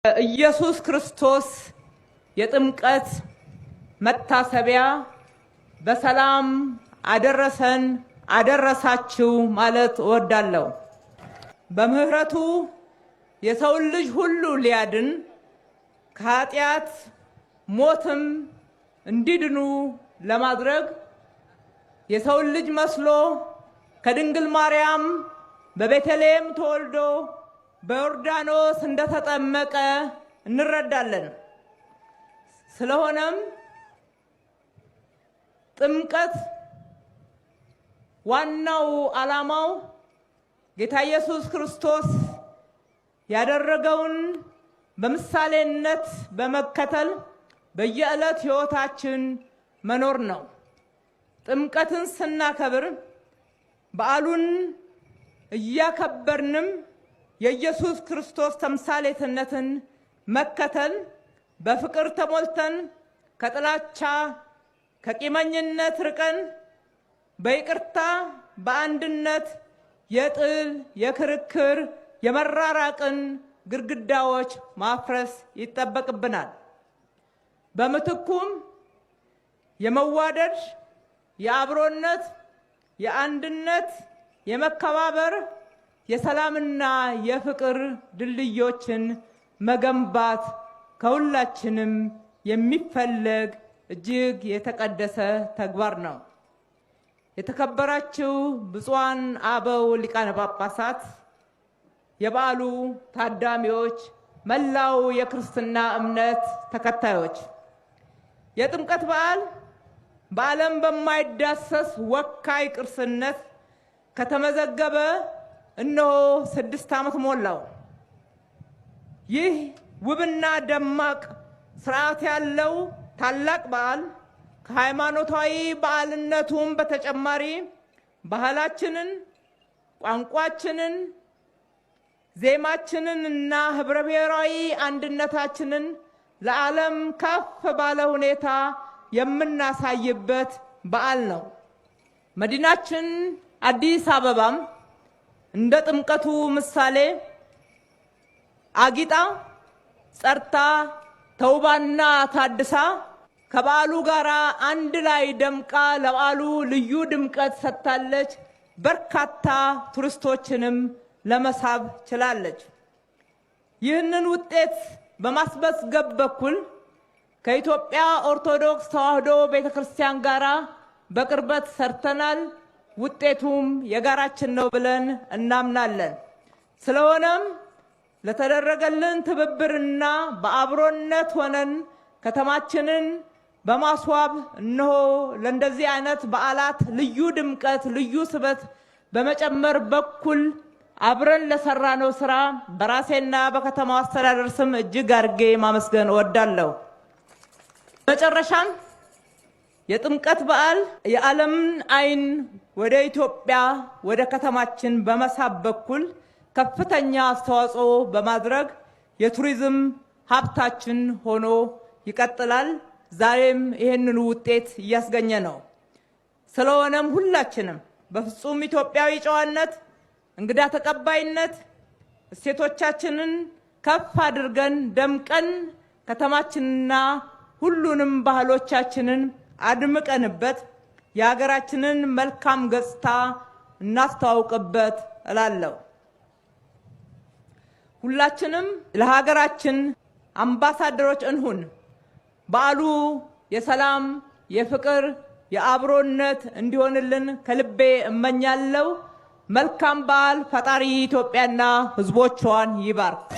ኢየሱስ ክርስቶስ የጥምቀት መታሰቢያ በሰላም አደረሰን አደረሳችሁ ማለት እወዳለሁ። በምህረቱ የሰው ልጅ ሁሉ ሊያድን ከኃጢአት ሞትም እንዲድኑ ለማድረግ የሰው ልጅ መስሎ ከድንግል ማርያም በቤተልሔም ተወልዶ በዮርዳኖስ እንደተጠመቀ እንረዳለን። ስለሆነም ጥምቀት ዋናው ዓላማው ጌታ ኢየሱስ ክርስቶስ ያደረገውን በምሳሌነት በመከተል በየዕለት ሕይወታችን መኖር ነው። ጥምቀትን ስናከብር በዓሉን እያከበርንም የኢየሱስ ክርስቶስ ተምሳሌትነትን መከተል በፍቅር ተሞልተን ከጥላቻ ከቂመኝነት ርቀን በይቅርታ በአንድነት የጥል የክርክር የመራራቅን ግድግዳዎች ማፍረስ ይጠበቅብናል። በምትኩም የመዋደድ የአብሮነት የአንድነት የመከባበር የሰላምና የፍቅር ድልድዮችን መገንባት ከሁላችንም የሚፈለግ እጅግ የተቀደሰ ተግባር ነው። የተከበራችሁ ብፁዓን አበው ሊቃነ ጳጳሳት፣ የበዓሉ ታዳሚዎች፣ መላው የክርስትና እምነት ተከታዮች፣ የጥምቀት በዓል በዓለም በማይዳሰስ ወካይ ቅርስነት ከተመዘገበ እነሆ 6 ዓመት ሞላው። ይህ ውብና ደማቅ ስርዓት ያለው ታላቅ በዓል ከሃይማኖታዊ በዓልነቱም በተጨማሪ ባህላችንን፣ ቋንቋችንን፣ ዜማችንን እና ህብረ ብሔራዊ አንድነታችንን ለዓለም ከፍ ባለ ሁኔታ የምናሳይበት በዓል ነው። መዲናችን አዲስ አበባም እንደ ጥምቀቱ ምሳሌ አጊጣ ጸርታ ተውባና ታድሳ ከበዓሉ ጋር አንድ ላይ ደምቃ ለበዓሉ ልዩ ድምቀት ሰጥታለች። በርካታ ቱሪስቶችንም ለመሳብ ችላለች። ይህንን ውጤት በማስመዝገብ በኩል ከኢትዮጵያ ኦርቶዶክስ ተዋሕዶ ቤተክርስቲያን ጋር በቅርበት ሰርተናል። ውጤቱም የጋራችን ነው ብለን እናምናለን። ስለሆነም ለተደረገልን ትብብርና በአብሮነት ሆነን ከተማችንን በማስዋብ እነሆ ለእንደዚህ አይነት በዓላት ልዩ ድምቀት ልዩ ስበት በመጨመር በኩል አብረን ለሰራነው ስራ በራሴና በከተማው አስተዳደር ስም እጅግ አድርጌ ማመስገን እወዳለሁ። መጨረሻም የጥምቀት በዓል የዓለምን አይን ወደ ኢትዮጵያ ወደ ከተማችን በመሳብ በኩል ከፍተኛ አስተዋጽኦ በማድረግ የቱሪዝም ሀብታችን ሆኖ ይቀጥላል። ዛሬም ይህንኑ ውጤት እያስገኘ ነው። ስለሆነም ሁላችንም በፍጹም ኢትዮጵያዊ ጨዋነት፣ እንግዳ ተቀባይነት እሴቶቻችንን ከፍ አድርገን ደምቀን ከተማችንና ሁሉንም ባህሎቻችንን አድምቀንበት የሀገራችንን መልካም ገጽታ እናስተዋውቅበት እላለሁ። ሁላችንም ለሀገራችን አምባሳደሮች እንሁን። በዓሉ የሰላም፣ የፍቅር፣ የአብሮነት እንዲሆንልን ከልቤ እመኛለሁ። መልካም በዓል። ፈጣሪ ኢትዮጵያና ሕዝቦቿን ይባርክ።